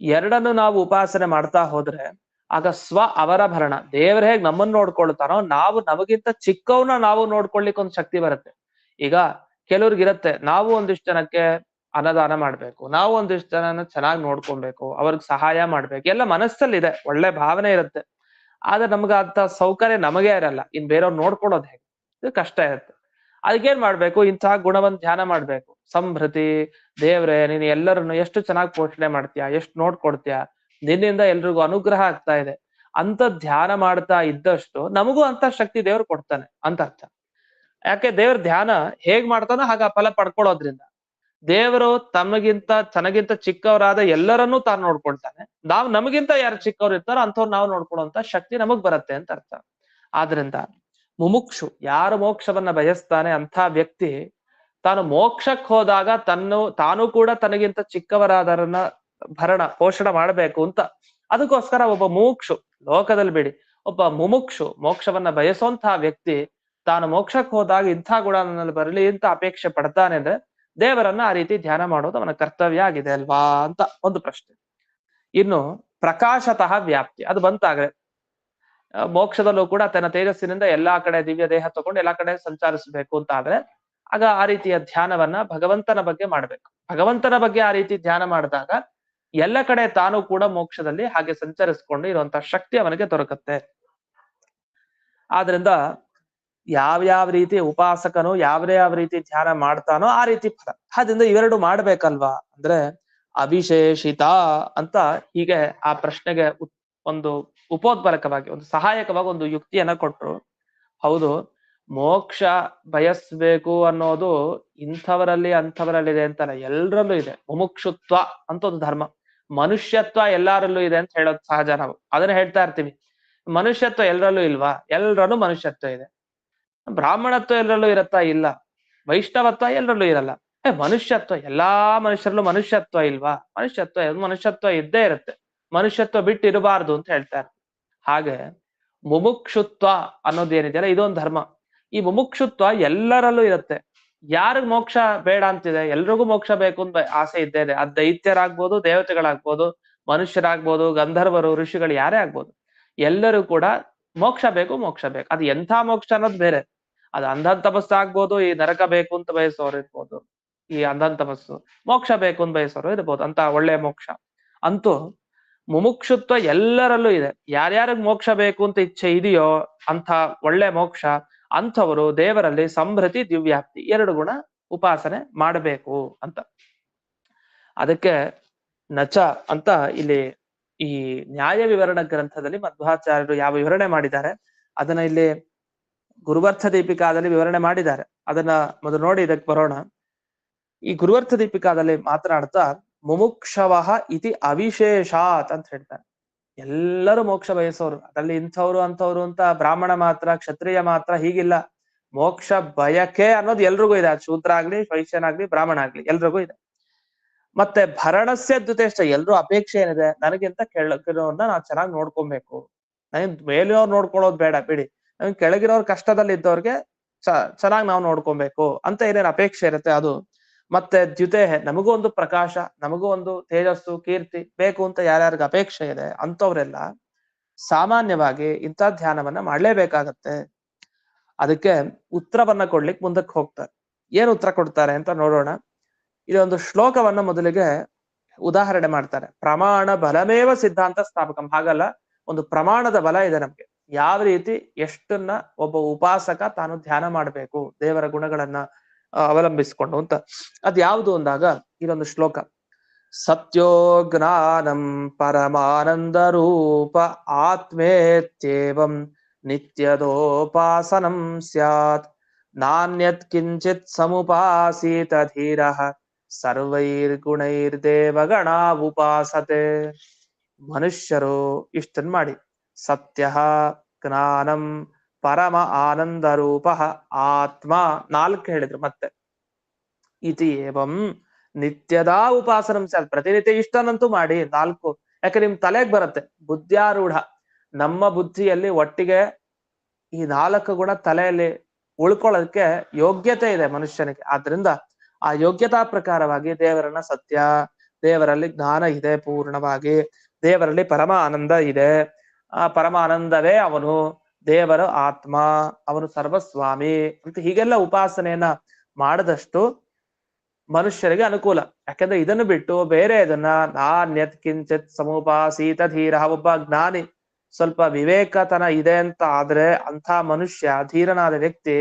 ಎರಡನ್ನು ನಾವು ಉಪಾಸನೆ ಮಾಡ್ತಾ ಹೋದ್ರೆ ಆಗ ಸ್ವ ಅವರ ಭರಣ, ದೇವ್ರ ಹೇಗ್ ನಮ್ಮನ್ನ ನೋಡ್ಕೊಳ್ತಾನೋ ನಾವು ನಮಗಿಂತ ಚಿಕ್ಕವನ್ನ ನಾವು ನೋಡ್ಕೊಳ್ಲಿಕ್ಕೆ ಒಂದು ಶಕ್ತಿ ಬರುತ್ತೆ. ಈಗ ಕೆಲವ್ರಿಗಿರತ್ತೆ, ನಾವು ಒಂದಿಷ್ಟು ಜನಕ್ಕೆ ಅನ್ನದಾನ ಮಾಡ್ಬೇಕು, ನಾವು ಒಂದಿಷ್ಟು ಜನನ ಚೆನ್ನಾಗಿ ನೋಡ್ಕೊಬೇಕು, ಅವ್ರಿಗೆ ಸಹಾಯ ಮಾಡ್ಬೇಕು, ಎಲ್ಲ ಮನಸ್ಸಲ್ಲಿದೆ, ಒಳ್ಳೆ ಭಾವನೆ ಇರುತ್ತೆ. ಆದ್ರೆ ನಮ್ಗ ಅಂತ ಸೌಕರ್ಯ ನಮಗೆ ಇರಲ್ಲ, ಇನ್ ಬೇರೆಯವ್ರು ನೋಡ್ಕೊಳ್ಳೋದು ಹೇಗೆ? ಇದು ಕಷ್ಟ ಇರುತ್ತೆ. ಅದಕ್ಕೇನ್ ಮಾಡ್ಬೇಕು? ಇಂತಹ ಗುಣವನ್ನ ಧ್ಯಾನ ಮಾಡ್ಬೇಕು. ಸಂಭೃತಿ, ದೇವ್ರೆ ನೀನು ಎಲ್ಲರನ್ನು ಎಷ್ಟು ಚೆನ್ನಾಗಿ ಪೋಷಣೆ ಮಾಡ್ತೀಯಾ, ಎಷ್ಟು ನೋಡ್ಕೊಡ್ತೀಯಾ, ನಿನ್ನಿಂದ ಎಲ್ರಿಗೂ ಅನುಗ್ರಹ ಆಗ್ತಾ ಇದೆ ಅಂತ ಧ್ಯಾನ ಮಾಡ್ತಾ ಇದ್ದಷ್ಟು ನಮಗೂ ಅಂತ ಶಕ್ತಿ ದೇವ್ರು ಕೊಡ್ತಾನೆ ಅಂತ ಅರ್ಥ. ಯಾಕೆ ದೇವ್ರ ಧ್ಯಾನ ಹೇಗ್ ಮಾಡ್ತಾನೋ ಹಾಗ ಫಲ ಪಡ್ಕೊಳ್ಳೋದ್ರಿಂದ ದೇವರು ತನಗಿಂತ ಚಿಕ್ಕವರಾದ ಎಲ್ಲರನ್ನೂ ತಾನು ನೋಡ್ಕೊಳ್ತಾನೆ. ನಾವು ನಮಗಿಂತ ಯಾರು ಚಿಕ್ಕವ್ರು ಇರ್ತಾರೋ ಅಂಥವ್ರು ನಾವು ನೋಡ್ಕೊಳ್ಳುವಂತ ಶಕ್ತಿ ನಮಗ್ ಬರುತ್ತೆ ಅಂತ ಅರ್ಥ. ಆದ್ರಿಂದ ಮುಮುಕ್ಷು, ಯಾರು ಮೋಕ್ಷವನ್ನ ಬಯಸ್ತಾನೆ ಅಂಥ ವ್ಯಕ್ತಿ ತಾನು ಮೋಕ್ಷಕ್ಕೆ ಹೋದಾಗ ತಾನು ಕೂಡ ತನಗಿಂತ ಚಿಕ್ಕವರಾದರನ್ನ ಭರಣ ಪೋಷಣೆ ಮಾಡಬೇಕು ಅಂತ. ಅದಕ್ಕೋಸ್ಕರ ಒಬ್ಬ ಮುಮುಕ್ಷು, ಲೋಕದಲ್ಲಿ ಬಿಡಿ, ಒಬ್ಬ ಮುಮುಕ್ಷು ಮೋಕ್ಷವನ್ನ ಬಯಸುವಂತಹ ವ್ಯಕ್ತಿ ತಾನು ಮೋಕ್ಷಕ್ಕೆ ಹೋದಾಗ ಇಂಥ ಗುಣ ನನ್ನಲ್ಲಿ ಬರಲಿ ಅಂತ ಅಪೇಕ್ಷೆ ಪಡ್ತಾನೆ ಅಂದ್ರೆ ದೇವರನ್ನ ಆ ರೀತಿ ಧ್ಯಾನ ಮಾಡೋದು ಅವನ ಕರ್ತವ್ಯ ಆಗಿದೆ ಅಲ್ವಾ ಅಂತ ಒಂದು ಪ್ರಶ್ನೆ. ಇನ್ನು ಪ್ರಕಾಶತಃ ವ್ಯಾಪ್ತಿ, ಅದು ಬಂತಾಗ್ರೆ ಮೋಕ್ಷದಲ್ಲೂ ಕೂಡ ತನ್ನ ತೇಜಸ್ಸಿನಿಂದ ಎಲ್ಲಾ ಕಡೆ ದಿವ್ಯ ದೇಹ ತಗೊಂಡು ಎಲ್ಲಾ ಕಡೆ ಸಂಚರಿಸಬೇಕು ಅಂತ ಆದ್ರೆ ಆಗ ಆ ರೀತಿಯ ಧ್ಯಾನವನ್ನ ಭಗವಂತನ ಬಗ್ಗೆ ಮಾಡ್ಬೇಕು. ಭಗವಂತನ ಬಗ್ಗೆ ಆ ರೀತಿ ಧ್ಯಾನ ಮಾಡಿದಾಗ ಎಲ್ಲ ಕಡೆ ತಾನು ಕೂಡ ಮೋಕ್ಷದಲ್ಲಿ ಹಾಗೆ ಸಂಚರಿಸ್ಕೊಂಡು ಇರುವಂತಹ ಶಕ್ತಿ ಅವನಿಗೆ ದೊರಕುತ್ತೆ. ಆದ್ರಿಂದ ಯಾವ್ಯಾವ ರೀತಿ ಉಪಾಸಕನು ಯಾವ ರೀತಿ ಧ್ಯಾನ ಮಾಡ್ತಾನೋ ಆ ರೀತಿ ಫಲ. ಆದ್ರಿಂದ ಇವೆರಡು ಮಾಡ್ಬೇಕಲ್ವಾ ಅಂದ್ರೆ ಅವಿಶೇಷಿತ ಅಂತ ಹೀಗೆ ಆ ಪ್ರಶ್ನೆಗೆ ಒಂದು ಉಪೋದ್ಬಲಕವಾಗಿ ಒಂದು ಸಹಾಯಕವಾಗಿ ಒಂದು ಯುಕ್ತಿಯನ್ನ ಕೊಟ್ರು. ಹೌದು, ಮೋಕ್ಷ ಬಯಸ್ಬೇಕು ಅನ್ನೋದು ಇಂಥವರಲ್ಲಿ ಅಂಥವರಲ್ಲಿದೆ ಅಂತಲ್ಲ, ಎಲ್ರಲ್ಲೂ ಇದೆ. ಮುಮುಕ್ಷುತ್ವ ಅಂತ ಒಂದು ಧರ್ಮ, ಮನುಷ್ಯತ್ವ ಎಲ್ಲರಲ್ಲೂ ಇದೆ ಅಂತ ಹೇಳೋದು ಸಹಜ. ನಾವು ಅದನ್ನ ಹೇಳ್ತಾ ಇರ್ತೀವಿ. ಮನುಷ್ಯತ್ವ ಎಲ್ಲರಲ್ಲೂ ಇಲ್ವಾ? ಎಲ್ಲರಲ್ಲೂ ಮನುಷ್ಯತ್ವ ಇದೆ. ಬ್ರಾಹ್ಮಣತ್ವ ಎಲ್ಲರಲ್ಲೂ ಇರತ್ತಾ? ಇಲ್ಲ. ವೈಷ್ಣವತ್ವ ಎಲ್ಲರಲ್ಲೂ ಇರಲ್ಲ. ಮನುಷ್ಯತ್ವ ಎಲ್ಲಾ ಮನುಷ್ಯರಲ್ಲೂ ಮನುಷ್ಯತ್ವ ಇಲ್ವಾ? ಮನುಷ್ಯತ್ವ ಇದ್ದೇ ಇರುತ್ತೆ. ಮನುಷ್ಯತ್ವ ಬಿಟ್ಟು ಇರಬಾರ್ದು ಅಂತ ಹೇಳ್ತಾರೆ. ಹಾಗೆ ಮುಮುಕ್ಷುತ್ವ ಅನ್ನೋದೇನಿದೆಯಲ್ಲ ಇದೊಂದು ಧರ್ಮ. ಈ ಮುಮುಕ್ಷುತ್ವ ಎಲ್ಲರಲ್ಲೂ ಇರುತ್ತೆ. ಯಾರಿಗ್ ಮೋಕ್ಷ ಬೇಡ ಅಂತಿದೆ? ಎಲ್ರಿಗೂ ಮೋಕ್ಷ ಬೇಕು ಅಂತ ಆಸೆ ಇದ್ದೇ ಇದೆ. ಅದ್ ದೈತ್ಯರಾಗ್ಬೋದು, ದೇವತೆಗಳಾಗ್ಬೋದು, ಮನುಷ್ಯರಾಗ್ಬೋದು, ಗಂಧರ್ವರು, ಋಷಿಗಳು ಯಾರೇ ಆಗ್ಬೋದು, ಎಲ್ಲರೂ ಕೂಡ ಮೋಕ್ಷ ಬೇಕು, ಮೋಕ್ಷ ಬೇಕು. ಅದು ಎಂಥ ಮೋಕ್ಷ ಅನ್ನೋದು ಬೇರೆ. ಅದು ಅಂಧನ್ ತಪಸ್ಸು ಆಗ್ಬೋದು, ಈ ನರಕ ಬೇಕು ಅಂತ ಬಯಸೋರು ಇರ್ಬೋದು, ಈ ಅಂಧನ್ ತಪಸ್ಸು. ಮೋಕ್ಷ ಬೇಕು ಅಂತ ಬಯಸೋರು ಇರ್ಬೋದು, ಅಂತ ಒಳ್ಳೆ ಮೋಕ್ಷ. ಅಂತೂ ಮುಮುಕ್ಷುತ್ವ ಎಲ್ಲರಲ್ಲೂ ಇದೆ. ಯಾರ್ಯಾರಿಗೆ ಮೋಕ್ಷ ಬೇಕು ಅಂತ ಇಚ್ಛೆ ಇದೆಯೋ ಅಂತ ಒಳ್ಳೆ ಮೋಕ್ಷ, ಅಂಥವರು ದೇವರಲ್ಲಿ ಸಂಭ್ರತಿ, ದಿವ್ಯಾಪ್ತಿ ಎರಡು ಗುಣ ಉಪಾಸನೆ ಮಾಡಬೇಕು ಅಂತ. ಅದಕ್ಕೆ ನಚ ಅಂತ ಇಲ್ಲಿ ಈ ನ್ಯಾಯ ವಿವರಣ ಗ್ರಂಥದಲ್ಲಿ ಮಧ್ವಾಚಾರ್ಯರು ಯಾವ ವಿವರಣೆ ಮಾಡಿದ್ದಾರೆ ಅದನ್ನ ಇಲ್ಲಿ ಗುರುವರ್ಥ ದೀಪಿಕಾದಲ್ಲಿ ವಿವರಣೆ ಮಾಡಿದ್ದಾರೆ. ಅದನ್ನ ಮೊದಲು ನೋಡಿ ಇದಕ್ಕೆ ಬರೋಣ. ಈ ಗುರುವರ್ಥ ದೀಪಿಕಾದಲ್ಲಿ ಮಾತನಾಡ್ತಾ ಮುಮುಕ್ಷವಃ ಇತಿ ಅವಿಶೇಷಾತ್ ಅಂತ ಹೇಳ್ತಾರೆ. ಎಲ್ಲರೂ ಮೋಕ್ಷ ಬಯಸೋರು, ಅದರಲ್ಲಿ ಇಂಥವ್ರು ಅಂಥವ್ರು ಅಂತ ಬ್ರಾಹ್ಮಣ ಮಾತ್ರ, ಕ್ಷತ್ರಿಯ ಮಾತ್ರ ಹೀಗಿಲ್ಲ. ಮೋಕ್ಷ ಬಯಕೆ ಅನ್ನೋದು ಎಲ್ರಿಗೂ ಇದೆ. ಶೂದ್ರ ಆಗ್ಲಿ, ವೈಶ್ಯನಾಗ್ಲಿ, ಬ್ರಾಹ್ಮಣ ಆಗ್ಲಿ ಎಲ್ರಿಗೂ ಇದೆ. ಮತ್ತೆ ಭರಣಸ್ಯ ದ್ಯುತೇಷ್ಟ, ಎಲ್ರೂ ಅಪೇಕ್ಷೆ ಏನಿದೆ, ನನಗಿಂತ ಕೆಳಗಿರೋರ್ನ ನಾವ್ ಚೆನ್ನಾಗಿ ನೋಡ್ಕೊಬೇಕು. ನನಗ್ ಮೇಲಿನವ್ರು ನೋಡ್ಕೊಳ್ಳೋದು ಬೇಡ ಬಿಡಿ, ನಮ್ಗೆ ಕೆಳಗಿರೋರ್ ಕಷ್ಟದಲ್ಲಿ ಇದ್ದವ್ರಿಗೆ ಚೆನ್ನಾಗಿ ನಾವು ನೋಡ್ಕೊಬೇಕು ಅಂತ ಏನೇನ್ ಅಪೇಕ್ಷೆ ಇರುತ್ತೆ ಅದು. ಮತ್ತೆ ದ್ಯುತೆ, ನಮಗೂ ಒಂದು ಪ್ರಕಾಶ, ನಮಗೂ ಒಂದು ತೇಜಸ್ಸು, ಕೀರ್ತಿ ಬೇಕು ಅಂತ ಯಾರ್ಯಾರಿಗೆ ಅಪೇಕ್ಷೆ ಇದೆ ಅಂತವ್ರೆಲ್ಲ ಸಾಮಾನ್ಯವಾಗಿ ಇಂಥ ಧ್ಯಾನವನ್ನ ಮಾಡ್ಲೇಬೇಕಾಗತ್ತೆ. ಅದಕ್ಕೆ ಉತ್ತರವನ್ನ ಕೊಡ್ಲಿಕ್ಕೆ ಮುಂದಕ್ಕೆ ಹೋಗ್ತಾರೆ. ಏನ್ ಉತ್ತರ ಕೊಡ್ತಾರೆ ಅಂತ ನೋಡೋಣ. ಇದೊಂದು ಶ್ಲೋಕವನ್ನ ಮೊದಲಿಗೆ ಉದಾಹರಣೆ ಮಾಡ್ತಾರೆ. ಪ್ರಮಾಣ ಬಲಮೇವ ಸಿದ್ಧಾಂತ ಸ್ಥಾಪಕಂ. ಹಾಗಲ್ಲ, ಒಂದು ಪ್ರಮಾಣದ ಬಲ ಇದೆ ನಮ್ಗೆ, ಯಾವ ರೀತಿ ಎಷ್ಟನ್ನ ಒಬ್ಬ ಉಪಾಸಕ ತಾನು ಧ್ಯಾನ ಮಾಡಬೇಕು ದೇವರ ಗುಣಗಳನ್ನ ಅವಲಂಬಿಸಿಕೊಂಡು ಅಂತ. ಅದ್ ಯಾವುದು ಅಂದಾಗ ಇದೊಂದು ಶ್ಲೋಕ. ಸತ್ಯೋ ಜ್ಞಾನಂ ಪರಮಾನಂದ ರೂಪ ಆತ್ಮೇತ್ಯೇವಂ ನಿತ್ಯದೋಪಾಸನಂ ಸ್ಯಾತ್ ನಾನ್ಯತ್ ಕಿಂಚಿತ್ ಸಮುಪಾಸೀತ ಧೀರಃ ಸರ್ವೈರ್ಗುಣೈರ್ದೇವಗಣ ಉಪಾಸತೆ. ಮನುಷ್ಯರು ಇಷ್ಟನ್ ಮಾಡಿ, ಸತ್ಯ, ಜ್ಞಾನಂ, ಪರಮ ಆನಂದ ರೂಪ, ಆತ್ಮ, 4 ಹೇಳಿದ್ರು. ಮತ್ತೆ ಇತಿ ಏವಂ ನಿತ್ಯದ ಉಪಾಸನಂ ಸ್ಯಾತ್, ಪ್ರತಿನಿತ್ಯ ಇಷ್ಟನ್ನಂತೂ ಮಾಡಿ 4. ಯಾಕೆ ನಿಮ್ ತಲೆಗ್ ಬರುತ್ತೆ, ಬುದ್ಧ್ಯಾರೂಢ, ನಮ್ಮ ಬುದ್ಧಿಯಲ್ಲಿ ಒಟ್ಟಿಗೆ ಈ 4 ಗುಣ ತಲೆಯಲ್ಲಿ ಉಳ್ಕೊಳ್ಳೋದಕ್ಕೆ ಯೋಗ್ಯತೆ ಇದೆ ಮನುಷ್ಯನಿಗೆ. ಆದ್ರಿಂದ ಆ ಯೋಗ್ಯತಾ ಪ್ರಕಾರವಾಗಿ ದೇವರನ್ನ ಸತ್ಯ, ದೇವರಲ್ಲಿ ಜ್ಞಾನ ಇದೆ ಪೂರ್ಣವಾಗಿ, ದೇವರಲ್ಲಿ ಪರಮ ಆನಂದ ಇದೆ, ಆ ಪರಮ ಆನಂದವೇ ಅವನು, ದೇವರು ಆತ್ಮ, ಅವನು ಸರ್ವಸ್ವಾಮಿ ಅಂತ ಹೀಗೆಲ್ಲ ಉಪಾಸನೆಯನ್ನ ಮಾಡದಷ್ಟು ಮನುಷ್ಯರಿಗೆ ಅನುಕೂಲ. ಯಾಕಂದ್ರೆ ಇದನ್ನು ಬಿಟ್ಟು ಬೇರೆ ಇದನ್ನ ನಾನ್ಯತ್ ಕಿಂಚಿತ್ ಸಮುಪಾಸೀತ ಧೀರ, ಒಬ್ಬ ಜ್ಞಾನಿ ಸ್ವಲ್ಪ ವಿವೇಕತನ ಇದೆ ಅಂತ ಆದ್ರೆ ಅಂಥ ಮನುಷ್ಯ, ಧೀರನಾದ ವ್ಯಕ್ತಿ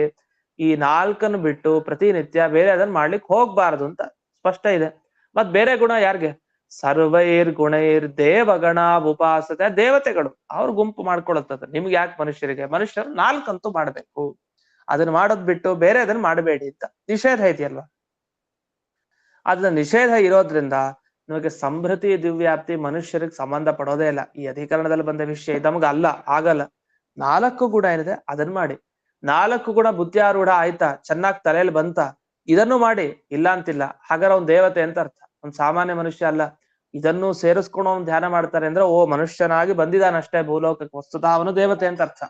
ಈ 4 ಬಿಟ್ಟು ಪ್ರತಿನಿತ್ಯ ಬೇರೆ ಅದನ್ನ ಮಾಡ್ಲಿಕ್ಕೆ ಹೋಗ್ಬಾರದು ಅಂತ ಸ್ಪಷ್ಟ ಇದೆ. ಮತ್ ಬೇರೆ ಗುಣ ಯಾರ್ಗೆ? ಸರ್ವೈರ್ ಗುಣೈರ್ ದೇವಗಣ ಉಪಾಸತೆ, ದೇವತೆಗಳು ಅವ್ರ ಗುಂಪು ಮಾಡ್ಕೊಳತ್ತದ. ನಿಮ್ಗೆ ಯಾಕೆ ಮನುಷ್ಯರಿಗೆ? ಮನುಷ್ಯರು 4 ಅಂತೂ ಮಾಡ್ಬೇಕು, ಅದನ್ನ ಮಾಡೋದ್ ಬಿಟ್ಟು ಬೇರೆ ಅದನ್ನ ಮಾಡಬೇಡಿ ಅಂತ ನಿಷೇಧ ಇದೆಯಲ್ವಾ. ಅದನ್ನ ನಿಷೇಧ ಇರೋದ್ರಿಂದ ನಮಗೆ ಸಂಭೃತಿ, ದಿವ್ಯಾಪ್ತಿ ಮನುಷ್ಯರಿಗೆ ಸಂಬಂಧ ಪಡೋದೇ ಇಲ್ಲ. ಈ ಅಧಿಕರಣದಲ್ಲಿ ಬಂದ ವಿಷಯ ನಮ್ಗೆ ಆಗಲ್ಲ. 4 ಗುಣ ಏನಿದೆ ಅದನ್ನ ಮಾಡಿ. 4 ಗುಣ ಬುದ್ಧಿಯಾರೂಢ ಆಯ್ತಾ, ಚೆನ್ನಾಗಿ ತಲೆಯಲ್ಲಿ ಬಂತ, ಇದನ್ನು ಮಾಡಿ, ಇಲ್ಲ ಅಂತಿಲ್ಲ. ಹಾಗಾದ್ರೆ ಅವ್ನ್ ದೇವತೆ ಅಂತ ಅರ್ಥ, ಒಂದ್ ಸಾಮಾನ್ಯ ಮನುಷ್ಯ ಅಲ್ಲ. ಇದನ್ನು ಸೇರಿಸ್ಕೊಂಡು ಅವ್ನು ಧ್ಯಾನ ಮಾಡ್ತಾರೆ ಅಂದ್ರೆ ಓ ಮನುಷ್ಯನಾಗಿ ಬಂದಿದ್ದಾನಷ್ಟೇ ಭೂಲೋಕಕ್ಕೆ, ವಸ್ತುತಃ ಅವನು ದೇವತೆ ಅಂತ ಅರ್ಥ.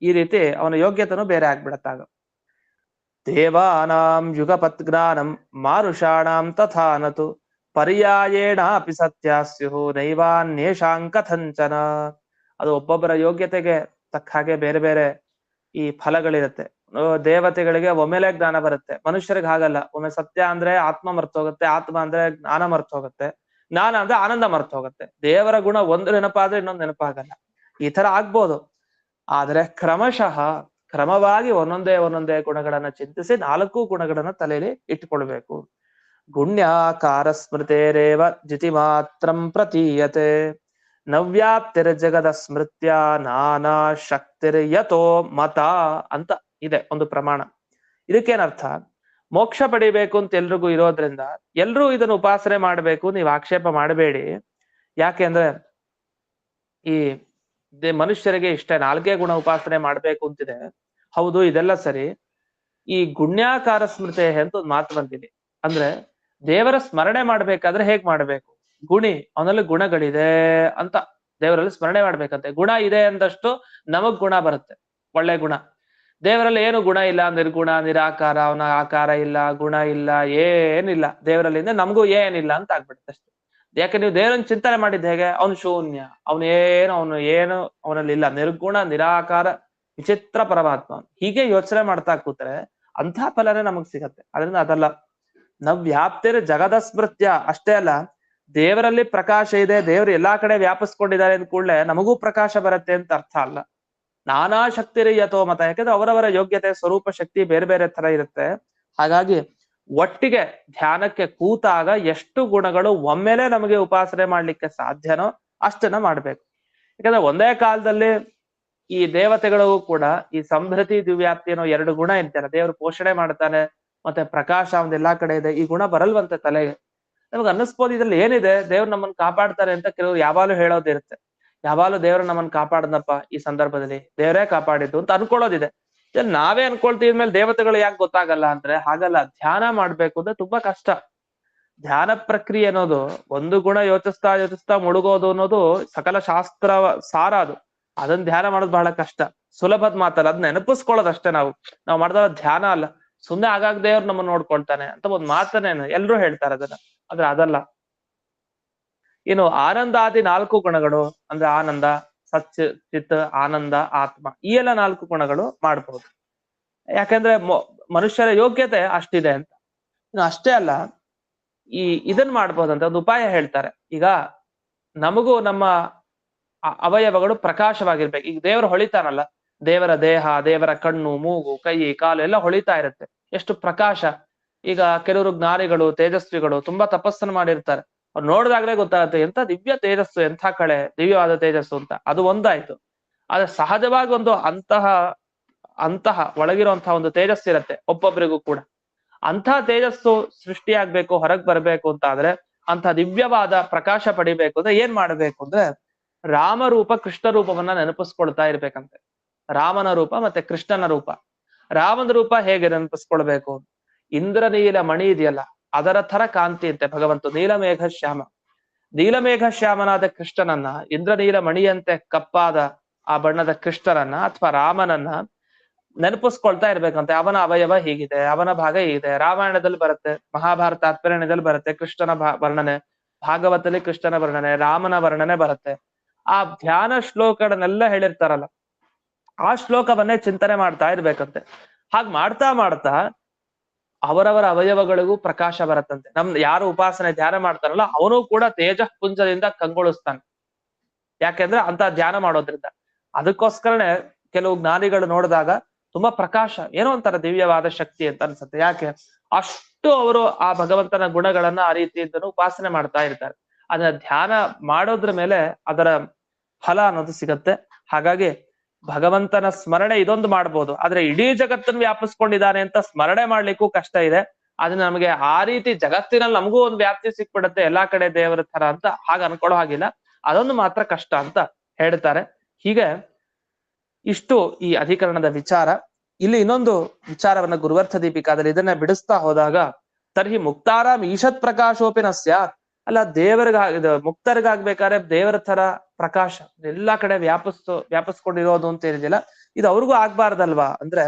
ಈ ರೀತಿ ಅವನ ಯೋಗ್ಯತೆನೂ ಬೇರೆ ಆಗ್ಬಿಡತ್ತಾಗ. ದೇವಾನಾಂ ಯುಗಪತ್ ಜ್ಞಾನಂ ಮಾನುಷಾಣಾಂ ತಥಾ ನತು ಪರ್ಯಾಯೇಣಾಪಿ ಸತ್ಯಾಸ್ಯು ನೈವಾನ್ಯೇಷಾಂ ಕಥಂಚನ. ಅದು ಒಬ್ಬೊಬ್ಬರ ಯೋಗ್ಯತೆಗೆ ತಕ್ಕ ಹಾಗೆ ಬೇರೆ ಬೇರೆ ಈ ಫಲಗಳಿರುತ್ತೆ. ದೇವತೆಗಳಿಗೆ ಒಮ್ಮೆಲೆ ಜ್ಞಾನ ಬರುತ್ತೆ, ಮನುಷ್ಯರಿಗೆ ಹಾಗಲ್ಲ. ಒಮ್ಮೆ ಸತ್ಯ ಅಂದ್ರೆ ಆತ್ಮ ಮರ್ತೋಗುತ್ತೆ, ಆತ್ಮ ಅಂದ್ರೆ ಜ್ಞಾನ ಮರ್ತೋಗುತ್ತೆ, ಜ್ಞಾನ ಅಂದ್ರೆ ಆನಂದ ಮರ್ತೋಗುತ್ತೆ. ದೇವರ ಗುಣ ಒಂದು ನೆನಪಾದ್ರೆ ಇನ್ನೊಂದು ನೆನಪಾಗಲ್ಲ. ಈ ತರ ಆಗ್ಬೋದು. ಆದ್ರೆ ಕ್ರಮವಾಗಿ ಒಂದೊಂದೇ ಗುಣಗಳನ್ನ ಚಿಂತಿಸಿ 4 ಗುಣಗಳನ್ನ ತಲೆಯಲ್ಲಿ ಇಟ್ಟುಕೊಳ್ಬೇಕು. ಗುಣ್ಯಾಕಾರ ಸ್ಮೃತೇರೇವ ಜಿತಿ ಮಾತ್ರಂ ಪ್ರತೀಯತೆ ನವ್ಯಾಪ್ತಿರ್ ಜಗದ ಸ್ಮೃತ್ಯ ನಾನಾ ಶಕ್ತಿರ್ ಯಥೋ ಮತ ಅಂತ ಇದೆ ಒಂದು ಪ್ರಮಾಣ. ಇದಕ್ಕೇನರ್ಥ? ಮೋಕ್ಷ ಪಡಿಬೇಕು ಅಂತ ಎಲ್ರಿಗೂ ಇರೋದ್ರಿಂದ ಎಲ್ರೂ ಇದನ್ನು ಉಪಾಸನೆ ಮಾಡ್ಬೇಕು, ನೀವು ಆಕ್ಷೇಪ ಮಾಡಬೇಡಿ. ಯಾಕೆ ಅಂದ್ರೆ ಈ ಮನುಷ್ಯರಿಗೆ ಇಷ್ಟ 4 ಗುಣ ಉಪಾಸನೆ ಮಾಡ್ಬೇಕು ಅಂತಿದೆ. ಹೌದು, ಇದೆಲ್ಲ ಸರಿ. ಈ ಗುಣ್ಯಾಕಾರ ಸ್ಮೃತಿ ಅಂತ ಒಂದು ಮಾತು ಬಂದಿದೆ. ಅಂದ್ರೆ ದೇವರ ಸ್ಮರಣೆ ಮಾಡ್ಬೇಕಾದ್ರೆ ಹೇಗ್ ಮಾಡ್ಬೇಕು? ಗುಣಿ, ಅವನಲ್ಲಿ ಗುಣಗಳಿದೆ ಅಂತ ದೇವರಲ್ಲಿ ಸ್ಮರಣೆ ಮಾಡ್ಬೇಕಂತೆ. ಗುಣ ಇದೆ ಅಂದಷ್ಟು ನಮಗ್ ಗುಣ ಬರುತ್ತೆ, ಒಳ್ಳೆ ಗುಣ. ದೇವರಲ್ಲಿ ಏನು ಗುಣ ಇಲ್ಲ, ನಿರ್ಗುಣ, ನಿರಾಕಾರ, ಅವನ ಆಕಾರ ಇಲ್ಲ, ಗುಣ ಇಲ್ಲ, ಏನಿಲ್ಲ ದೇವರಲ್ಲಿ, ನಮಗೂ ಏನಿಲ್ಲ ಅಂತ ಆಗ್ಬಿಡುತ್ತೆ ಅಷ್ಟೇ. ಯಾಕೆ ನೀವು ದೇವರನ್ನ ಚಿಂತನೆ ಮಾಡಿದ್ದು ಹೇಗೆ? ಅವನು ಶೂನ್ಯ, ಅವನು ಏನು ಅವನಲ್ಲಿ ಇಲ್ಲ, ನಿರ್ಗುಣ ನಿರಾಕಾರ ವಿಚಿತ್ರ ಪರಮಾತ್ಮ. ಹೀಗೆ ಯೋಚನೆ ಮಾಡ್ತಾ ಕೂತ್ರೆ ಅಂಥ ಫಲನೇ ನಮಗ್ ಸಿಗತ್ತೆ. ಅದರಿಂದ ಅದಲ್ಲ, ನಾವ್ ವ್ಯಾಪ್ತಿರ ಜಗದ ಸ್ಮೃತ್ಯ ಅಷ್ಟೇ ಅಲ್ಲ, ದೇವರಲ್ಲಿ ಪ್ರಕಾಶ ಇದೆ, ದೇವರು ಎಲ್ಲಾ ಕಡೆ ವ್ಯಾಪಿಸ್ಕೊಂಡಿದ್ದಾರೆ ಅಂದ ಕೂಡಲೇ ನಮಗೂ ಪ್ರಕಾಶ ಬರುತ್ತೆ ಅಂತ ಅರ್ಥ ಅಲ್ಲ. ನಾನಾ ಶಕ್ತಿರಿ ಯಥೋ ಮತ, ಯಾಕಂದ್ರೆ ಅವರವರ ಯೋಗ್ಯತೆ ಸ್ವರೂಪ ಶಕ್ತಿ ಬೇರೆ ಬೇರೆ ತರ ಇರುತ್ತೆ. ಹಾಗಾಗಿ ಒಟ್ಟಿಗೆ ಧ್ಯಾನಕ್ಕೆ ಕೂತಾಗ ಎಷ್ಟು ಗುಣಗಳು ಒಮ್ಮೆಲೆ ನಮಗೆ ಉಪಾಸನೆ ಮಾಡ್ಲಿಕ್ಕೆ ಸಾಧ್ಯನೋ ಅಷ್ಟನ್ನ ಮಾಡ್ಬೇಕು. ಯಾಕಂದ್ರೆ ಒಂದೇ ಕಾಲದಲ್ಲಿ ಈ ದೇವತೆಗಳು ಕೂಡ ಈ ಸಂಭೃತಿ ದಿವ್ಯಾಪ್ತಿ ಅನ್ನೋ ಎರಡು ಗುಣ ಇರ್ತಾರೆ. ದೇವರು ಪೋಷಣೆ ಮಾಡ್ತಾನೆ, ಮತ್ತೆ ಪ್ರಕಾಶ ಒಂದ್ ಎಲ್ಲಾ ಕಡೆ ಇದೆ, ಈ ಗುಣ ಬರಲ್ವಂತೆ ತಲೆಗೆ. ನಮಗ್ ಅನ್ನಿಸ್ಬೋದು ಇದ್ರಲ್ಲಿ ಏನಿದೆ, ದೇವ್ರು ನಮ್ಮನ್ನ ಕಾಪಾಡ್ತಾರೆ ಅಂತ ಕೆಲವರು ಯಾವಾಗಲೂ ಹೇಳೋದಿರುತ್ತೆ. ಯಾವಾಗಲೂ ದೇವ್ರು ನಮ್ಮನ್ನ ಕಾಪಾಡನಪ್ಪ, ಈ ಸಂದರ್ಭದಲ್ಲಿ ದೇವರೇ ಕಾಪಾಡಿದ್ದು ಅಂತ ಅನ್ಕೊಳ್ಳೋದಿದೆ. ನಾವೇ ಅನ್ಕೊಳ್ತೀವಿ ಮೇಲೆ ದೇವತೆಗಳು ಯಾಕೆ ಗೊತ್ತಾಗಲ್ಲ ಅಂದ್ರೆ ಹಾಗಲ್ಲ. ಧ್ಯಾನ ಮಾಡ್ಬೇಕು ಅಂದ್ರೆ ತುಂಬಾ ಕಷ್ಟ. ಧ್ಯಾನ ಪ್ರಕ್ರಿಯೆ ಅನ್ನೋದು ಒಂದು ಗುಣ ಯೋಚಿಸ್ತಾ ಯೋಚಿಸ್ತಾ ಮುಳುಗೋದು ಅನ್ನೋದು ಸಕಲ ಶಾಸ್ತ್ರ ಸಾರ ಅದು. ಅದನ್ನ ಧ್ಯಾನ ಮಾಡೋದು ಬಹಳ ಕಷ್ಟ. ಸುಲಭದ ಮಾತಲ್ಲ, ಅದ್ ನೆನಪಿಸ್ಕೊಳ್ಳೋದಷ್ಟೇ. ನಾವು ಮಾಡಿದ ಧ್ಯಾನ ಅಲ್ಲ. ಸುಮ್ನೆ ಆಗಾಗ ದೇವ್ರು ನಮ್ಮನ್ನ ನೋಡ್ಕೊಳ್ತಾನೆ ಅಂತ ಒಂದ್ ಮಾತನೇನು ಎಲ್ರು ಹೇಳ್ತಾರೆ ಅದನ್ನ. ಆದ್ರೆ ಅದಲ್ಲ. ಇನ್ನು ಆನಂದಾದಿ 4 ಗುಣಗಳು ಅಂದ್ರೆ ಆನಂದ, ಸಚ್, ಚಿತ್, ಆನಂದ, ಆತ್ಮ, ಈ ಎಲ್ಲ 4 ಗುಣಗಳು ಮಾಡ್ಬಹುದು. ಯಾಕಂದ್ರೆ ಮನುಷ್ಯರ ಯೋಗ್ಯತೆ ಅಷ್ಟಿದೆ ಅಂತ. ಇನ್ನು ಅಷ್ಟೇ ಅಲ್ಲ, ಇದನ್ ಮಾಡ್ಬೋದಂತ ಒಂದು ಉಪಾಯ ಹೇಳ್ತಾರೆ. ಈಗ ನಮಗೂ ನಮ್ಮ ಅವಯವಗಳು ಪ್ರಕಾಶವಾಗಿರ್ಬೇಕು. ಈಗ ದೇವರು ಹೊಳಿತಾನಲ್ಲ, ದೇವರ ದೇಹ, ದೇವರ ಕಣ್ಣು, ಮೂಗು, ಕೈ, ಕಾಲು ಎಲ್ಲ ಹೊಳಿತಾ ಇರುತ್ತೆ. ಎಷ್ಟು ಪ್ರಕಾಶ. ಈಗ ಕೆಲವರು ಜ್ಞಾನಿಗಳು, ತೇಜಸ್ವಿಗಳು ತುಂಬಾ ತಪಸ್ಸನ್ನು ಮಾಡಿರ್ತಾರೆ. ಅವ್ರು ನೋಡಿದಾಗ್ಲೇ ಗೊತ್ತಾಗುತ್ತೆ ಎಂತ ದಿವ್ಯ ತೇಜಸ್ಸು, ಎಂಥ ಕಳೆ ದಿವ್ಯವಾದ ತೇಜಸ್ಸು ಅಂತ. ಅದು ಒಂದಾಯ್ತು. ಆದ್ರೆ ಸಹಜವಾಗಿ ಒಂದು ಅಂತಹ ಒಳಗಿರುವಂತಹ ಒಂದು ತೇಜಸ್ಸು ಇರತ್ತೆ ಒಬ್ಬೊಬ್ಬರಿಗೂ ಕೂಡ. ಅಂಥ ತೇಜಸ್ಸು ಸೃಷ್ಟಿಯಾಗ್ಬೇಕು, ಹೊರಗ್ ಬರ್ಬೇಕು ಅಂತ ಆದ್ರೆ, ಅಂಥ ದಿವ್ಯವಾದ ಪ್ರಕಾಶ ಪಡಿಬೇಕು ಅಂದ್ರೆ ಏನ್ ಮಾಡ್ಬೇಕು ಅಂದ್ರೆ ರಾಮರೂಪ ಕೃಷ್ಣ ರೂಪವನ್ನ ನೆನಪಿಸ್ಕೊಳ್ತಾ ಇರ್ಬೇಕಂತೆ. ರಾಮನ ರೂಪ ಮತ್ತೆ ಕೃಷ್ಣನ ರೂಪ. ರಾಮನ ರೂಪ ಹೇಗೆ ನೆನಪಿಸ್ಕೊಳ್ಬೇಕು? ಇಂದ್ರನೀಲ ಮಣಿ ಇದೆಯಲ್ಲ, ಅದರ ತರ ಕಾಂತಿ ಅಂತೆ ಭಗವಂತ. ನೀಲಮೇಘ ಶ್ಯಾಮ, ನೀಲಮೇಘ ಶ್ಯಾಮನಾದ ಕೃಷ್ಣನನ್ನ, ಇಂದ್ರನೀಲ ಮಣಿಯಂತೆ ಕಪ್ಪಾದ ಆ ಬಣ್ಣದ ಕೃಷ್ಣನನ್ನ ಅಥವಾ ರಾಮನನ್ನ ನೆನಪಿಸ್ಕೊಳ್ತಾ ಇರ್ಬೇಕಂತೆ. ಅವನ ಅವಯವ ಹೀಗಿದೆ, ಅವನ ಭಾಗ ಹೀಗಿದೆ. ರಾಮಾಯಣದಲ್ಲಿ ಬರುತ್ತೆ, ಮಹಾಭಾರತ ತಾತ್ಪರ್ಯದಲ್ಲಿ ಬರುತ್ತೆ ಕೃಷ್ಣನ ವರ್ಣನೆ, ಭಾಗವತದಲ್ಲಿ ಕೃಷ್ಣನ ವರ್ಣನೆ, ರಾಮನ ವರ್ಣನೆ ಬರುತ್ತೆ. ಆ ಧ್ಯಾನ ಶ್ಲೋಕಗಳನ್ನೆಲ್ಲ ಹೇಳಿರ್ತಾರಲ್ಲ, ಆ ಶ್ಲೋಕವನ್ನೇ ಚಿಂತನೆ ಮಾಡ್ತಾ ಇರ್ಬೇಕಂತೆ. ಹಾಗ್ ಮಾಡ್ತಾ ಮಾಡ್ತಾ ಅವರವರ ಅವಯವಗಳಿಗೂ ಪ್ರಕಾಶ ಬರತ್ತಂತೆ. ಯಾರು ಉಪಾಸನೆ ಧ್ಯಾನ ಮಾಡ್ತಾರಲ್ಲ ಅವನು ಕೂಡ ತೇಜ ಪುಂಜದಿಂದ ಕಂಗೊಳಿಸ್ತಾನೆ. ಯಾಕೆಂದ್ರೆ ಅಂತ ಧ್ಯಾನ ಮಾಡೋದ್ರಿಂದ. ಅದಕ್ಕೋಸ್ಕರನೇ ಕೆಲವು ಜ್ಞಾನಿಗಳು ನೋಡಿದಾಗ ತುಂಬಾ ಪ್ರಕಾಶ, ಏನೋ ಒಂಥರ ದಿವ್ಯವಾದ ಶಕ್ತಿ ಅಂತ ಅನ್ಸುತ್ತೆ. ಯಾಕೆ? ಅಷ್ಟು ಅವರು ಆ ಭಗವಂತನ ಗುಣಗಳನ್ನ ಆ ರೀತಿಯಿಂದನೂ ಉಪಾಸನೆ ಮಾಡ್ತಾ ಇರ್ತಾರೆ. ಅದನ್ನ ಧ್ಯಾನ ಮಾಡೋದ್ರ ಮೇಲೆ ಅದರ ಫಲ ಅನ್ನೋದು ಸಿಗತ್ತೆ. ಹಾಗಾಗಿ ಭಗವಂತನ ಸ್ಮರಣೆ ಇದೊಂದು ಮಾಡ್ಬೋದು, ಆದ್ರೆ ಇಡೀ ಜಗತ್ತನ್ನು ವ್ಯಾಪಿಸ್ಕೊಂಡಿದ್ದಾನೆ ಅಂತ ಸ್ಮರಣೆ ಮಾಡ್ಲಿಕ್ಕೂ ಕಷ್ಟ ಇದೆ. ಅದನ್ನ ನಮಗೆ ಆ ರೀತಿ ಜಗತ್ತಿನಲ್ಲಿ ನಮಗೂ ಒಂದು ವ್ಯಾಪ್ತಿ ಸಿಕ್ಬಿಡತ್ತೆ ಎಲ್ಲಾ ಕಡೆ ದೇವರ ತರ ಅಂತ ಹಾಗ ಅನ್ಕೊಳ್ಳೋ ಹಾಗಿಲ್ಲ. ಅದೊಂದು ಮಾತ್ರ ಕಷ್ಟ ಅಂತ ಹೇಳ್ತಾರೆ. ಹೀಗೆ ಇಷ್ಟು ಈ ಅಧಿಕರಣದ ವಿಚಾರ. ಇಲ್ಲಿ ಇನ್ನೊಂದು ವಿಚಾರವನ್ನ ಗುರುವರ್ಥ ದೀಪಿಕಾದಲ್ಲಿ ಇದನ್ನ ಬಿಡಿಸ್ತಾ ಹೋದಾಗ, ತರ್ಹಿ ಮುಕ್ತಾರಾಮ್ ಈಶತ್ ಪ್ರಕಾಶೋಪಿನ ಸ್ಯಾತ್. ಅಲ್ಲ, ಮುಕ್ತರಿಗಾಗ್ಬೇಕಾದ್ರೆ ದೇವರ ತರ ಪ್ರಕಾಶ ಎಲ್ಲಾ ಕಡೆ ವ್ಯಾಪಿಸ್ಕೊಂಡಿರೋದು ಅಂತ ಏನಿದೆಯಲ್ಲ, ಇದು ಅವ್ರಿಗೂ ಆಗ್ಬಾರ್ದಲ್ವಾ ಅಂದ್ರೆ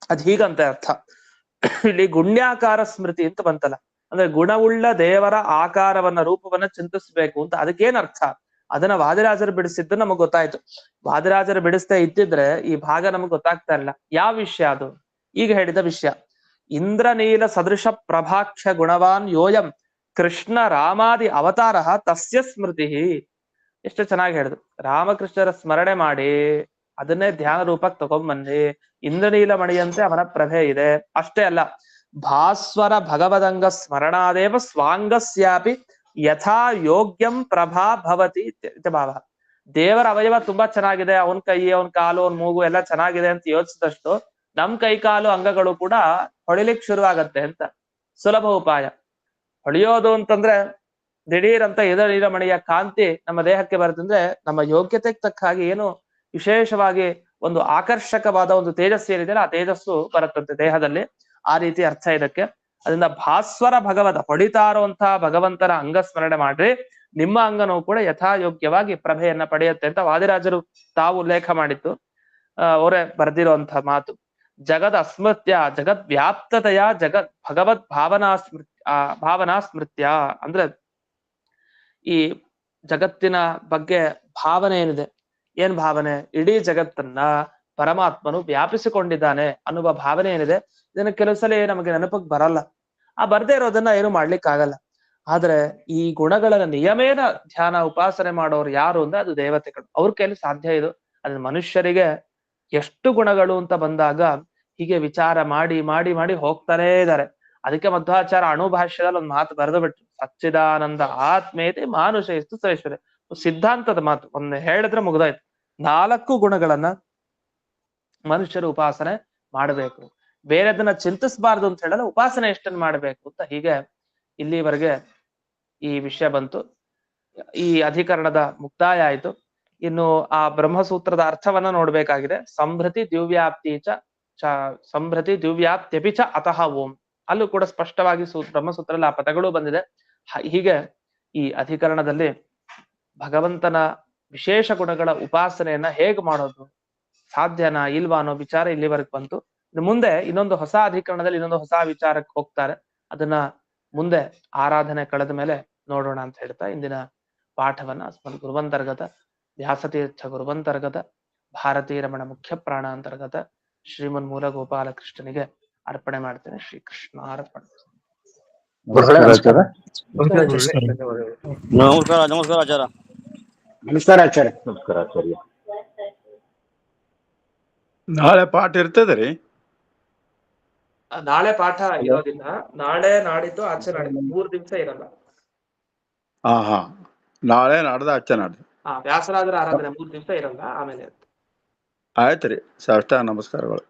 ಅದ್ ಹೀಗಂತ ಅರ್ಥ. ಇಲ್ಲಿ ಗುಣ್ಯಾಕಾರ ಸ್ಮೃತಿ ಅಂತ ಬಂತಲ್ಲ, ಅಂದ್ರೆ ಗುಣವುಳ್ಳ ದೇವರ ಆಕಾರವನ್ನ ರೂಪವನ್ನ ಚಿಂತಿಸ್ಬೇಕು ಅಂತ. ಅದಕ್ಕೇನ್ ಅರ್ಥ? ಅದನ್ನ ವಾದಿರಾಜರು ಬಿಡಿಸಿದ್ದು ನಮಗ್ ಗೊತ್ತಾಯ್ತು. ವಾದಿರಾಜರು ಬಿಡಿಸ್ತಾ ಇದ್ದಿದ್ರೆ ಈ ಭಾಗ ನಮಗ್ ಗೊತ್ತಾಗ್ತಾ ಇಲ್ಲ. ಯಾವ ವಿಷಯ ಅದು? ಈಗ ಹೇಳಿದ ವಿಷಯ. ಇಂದ್ರನೀಲ ಸದೃಶ ಪ್ರಭಾಕ್ಷ ಗುಣವಾನ್ ಯೋಯಂ ಕೃಷ್ಣ ರಾಮಾದಿ ಅವತಾರ ತಸ್ಯ ಸ್ಮೃತಿ. ಎಷ್ಟು ಚೆನ್ನಾಗಿ ಹೇಳಿದ್ರು. ರಾಮಕೃಷ್ಣರ ಸ್ಮರಣೆ ಮಾಡಿ ಅದನ್ನೇ ಧ್ಯಾನ ರೂಪಕ್ಕೆ ತಗೊಂಬನ್ನಿ. ಇಂದ್ರನೀಲ ಮಣಿಯಂತೆ ಅವನ ಪ್ರಭೆ ಇದೆ. ಅಷ್ಟೇ ಅಲ್ಲ, ಭಾಸ್ವರ ಭಗವದಂಗ ಸ್ಮರಣಾದೇವ ಸ್ವಾಂಗಸ್ಯಾಪಿ ಯಥಾ ಯೋಗ್ಯಂ ಪ್ರಭಾ ಭವತಿ ಭಾವ. ದೇವರ ಅವಯವ ತುಂಬಾ ಚೆನ್ನಾಗಿದೆ, ಅವನ್ ಕೈ, ಅವನ್ ಕಾಲು, ಅವನ್ ಮೂಗು ಎಲ್ಲ ಚೆನ್ನಾಗಿದೆ ಅಂತ ಯೋಚಿಸಿದಷ್ಟು ನಮ್ ಕೈ ಕಾಲು ಅಂಗಗಳು ಕೂಡ ಹೊಳಿಲಿಕ್ ಶುರುವಾಗತ್ತೆ ಅಂತ. ಸುಲಭ ಉಪಾಯ. ಹೊಳೆಯೋದು ಅಂತಂದ್ರೆ ದಿಢೀರ್ ಅಂತ ಇಂದ್ರನೀಲ ಮಣಿಯ ಕಾಂತಿ ನಮ್ಮ ದೇಹಕ್ಕೆ ಬರುತ್ತಂದ್ರೆ ನಮ್ಮ ಯೋಗ್ಯತೆಗೆ ತಕ್ಕ ಹಾಗೆ ಏನು ವಿಶೇಷವಾಗಿ ಒಂದು ಆಕರ್ಷಕವಾದ ಒಂದು ತೇಜಸ್ಸು ಏನಿದೆ ಆ ತೇಜಸ್ಸು ಬರುತ್ತಂತೆ ದೇಹದಲ್ಲಿ. ಆ ರೀತಿ ಅರ್ಥ ಇದಕ್ಕೆ. ಅದರಿಂದ ಭಾಸ್ವರ ಭಗವತ ಹೊಡಿತಾ ಇರುವಂತಹ ಭಗವಂತನ ಅಂಗ ಸ್ಮರಣೆ ಮಾಡ್ರಿ, ನಿಮ್ಮ ಅಂಗನೂ ಕೂಡ ಯಥಾಯೋಗ್ಯವಾಗಿ ಪ್ರಭೆಯನ್ನ ಪಡೆಯುತ್ತೆ ಅಂತ ವಾದಿರಾಜರು ತಾವು ಉಲ್ಲೇಖ ಮಾಡಿತ್ತು. ಅವರೇ ಬರೆದಿರುವಂತಹ ಮಾತು. ಜಗದ್ ಅಸ್ಮೃತ್ಯ ಜಗದ್ ವ್ಯಾಪ್ತತೆಯ ಜಗತ್ ಭಗವತ್ ಭಾವನಾ ಸ್ಮೃತ್ಯ ಅಂದ್ರೆ ಈ ಜಗತ್ತಿನ ಬಗ್ಗೆ ಭಾವನೆ ಏನಿದೆ, ಏನ್ ಭಾವನೆ? ಇಡೀ ಜಗತ್ತನ್ನ ಪರಮಾತ್ಮನು ವ್ಯಾಪಿಸಿಕೊಂಡಿದ್ದಾನೆ ಅನ್ನುವ ಭಾವನೆ ಏನಿದೆ, ಇದನ್ನ ಕೆಲವು ಸಲ ನಮಗೆ ನೆನಪಿಗೆ ಬರಲ್ಲ. ಆ ಬರ್ದೇ ಇರೋದನ್ನ ಏನು ಮಾಡ್ಲಿಕ್ಕಾಗಲ್ಲ. ಆದ್ರೆ ಈ ಗುಣಗಳ ನಿಯಮೇನ ಧ್ಯಾನ ಉಪಾಸನೆ ಮಾಡೋರು ಯಾರು ಅಂದ್ರೆ ಅದು ದೇವತೆಗಳು. ಅವ್ರ ಕೈಲಿ ಸಾಧ್ಯ ಇದು. ಅದ್ರ ಮನುಷ್ಯರಿಗೆ ಎಷ್ಟು ಗುಣಗಳು ಅಂತ ಬಂದಾಗ ಹೀಗೆ ವಿಚಾರ ಮಾಡಿ ಮಾಡಿ ಮಾಡಿ ಹೋಗ್ತಾನೇ ಇದ್ದಾರೆ. ಅದಕ್ಕೆ ಮಧ್ವಾಚಾರ ಅಣುಭಾಷ್ಯದಲ್ಲಿ ಒಂದು ಮಾತು ಬರೆದು ಬಿಟ್ರು, ಸಚ್ಚಿದಾನಂದ ಆತ್ಮೇತಿ ಮಾನುಷೇಸ್ತು ಶ್ರೇಷ್ಠರೇ. ಸಿದ್ಧಾಂತದ ಮಾತು ಒಂದು ಹೇಳಿದ್ರೆ ಮುಗ್ದಾಯ್ತು. 4 ಗುಣಗಳನ್ನ ಮನುಷ್ಯರು ಉಪಾಸನೆ ಮಾಡಬೇಕು, ಬೇರೆದನ್ನ ಚಿಂತಿಸಬಾರ್ದು ಅಂತ ಹೇಳಲ್ಲ. ಉಪಾಸನೆ ಎಷ್ಟನ್ನು ಮಾಡಬೇಕು ಅಂತ ಹೀಗೆ ಇಲ್ಲಿವರೆಗೆ ಈ ವಿಷಯ ಬಂತು. ಈ ಅಧಿಕರಣದ ಮುಕ್ತಾಯ ಆಯ್ತು. ಇನ್ನು ಆ ಬ್ರಹ್ಮಸೂತ್ರದ ಅರ್ಥವನ್ನ ನೋಡ್ಬೇಕಾಗಿದೆ. ಸಂಭೃತಿ ದಿವ್ಯಾಪ್ತಿ ಸಂಭೃತಿ ದಿವ್ಯಾಪ್ತ್ಯಪಿ ಚ ಅತಃ ಓಂ. ಅಲ್ಲೂ ಕೂಡ ಸ್ಪಷ್ಟವಾಗಿ ಬ್ರಹ್ಮಸೂತ್ರದಲ್ಲಿ ಆ ಪದಗಳು ಬಂದಿದೆ. ಹೀಗೆ ಈ ಅಧಿಕರಣದಲ್ಲಿ ಭಗವಂತನ ವಿಶೇಷ ಗುಣಗಳ ಉಪಾಸನೆಯನ್ನ ಹೇಗೆ ಮಾಡೋದು, ಸಾಧ್ಯನಾ ಇಲ್ವಾ ಅನ್ನೋ ವಿಚಾರ ಇಲ್ಲಿವರೆಗೆ ಬಂತು. ಮುಂದೆ ಇನ್ನೊಂದು ಹೊಸ ಅಧಿಕರಣದಲ್ಲಿ ಇನ್ನೊಂದು ಹೊಸ ವಿಚಾರಕ್ಕೆ ಹೋಗ್ತಾರೆ. ಅದನ್ನ ಮುಂದೆ ಆರಾಧನೆ ಕಳೆದ ಮೇಲೆ ನೋಡೋಣ ಅಂತ ಹೇಳ್ತಾ ಇಂದಿನ ಪಾಠವನ್ನ ಅಸ್ಮದ್ ಗುರುವಂತರ್ಗತ ವ್ಯಾಸತೀರ್ಥ ಗುರುವಂತರ್ಗತ ಭಾರತೀ ರಮಣ ಮುಖ್ಯ ಪ್ರಾಣ ಅಂತರ್ಗತ ಶ್ರೀಮನ್ ಮೂಲ ಗೋಪಾಲ ಕೃಷ್ಣನಿಗೆ ಅರ್ಪಣೆ ಮಾಡ್ತೇನೆ. ಶ್ರೀಕೃಷ್ಣ ಅರ್ಪಣೆ. ನಮಸ್ಕಾರ ಆಚಾರ್ಯ. ನಮಸ್ಕಾರ ಆಚಾರ್ಯ. ನಮಸ್ಕಾರ ಆಚಾರ್ಯ. ನಾಳೆ ಪಾಠ ಇರ್ತದೆ ರೀ? ನಾಳೆ ಪಾಠ ಇರೋದಿಲ್ಲ. ನಾಳೆ ನಾಡಿದ್ದು ಆಚೆ ನಾಡಿದ್ದು 3 ದಿವಸ ಇರಲ್ಲ. ಹಾ ನಾಳೆ ನಾಡ್ದ ಆಚೆ ನಾಡ್ದು. ವ್ಯಾಸರಾಜರ ಆರಾಧನೆ 3 ದಿವಸ ಇರಲ್ಲ, ಆಮೇಲೆ ಆಯ್ತು ರೀ. ಸಾಷ್ಟಾಂಗ ನಮಸ್ಕಾರಗಳು.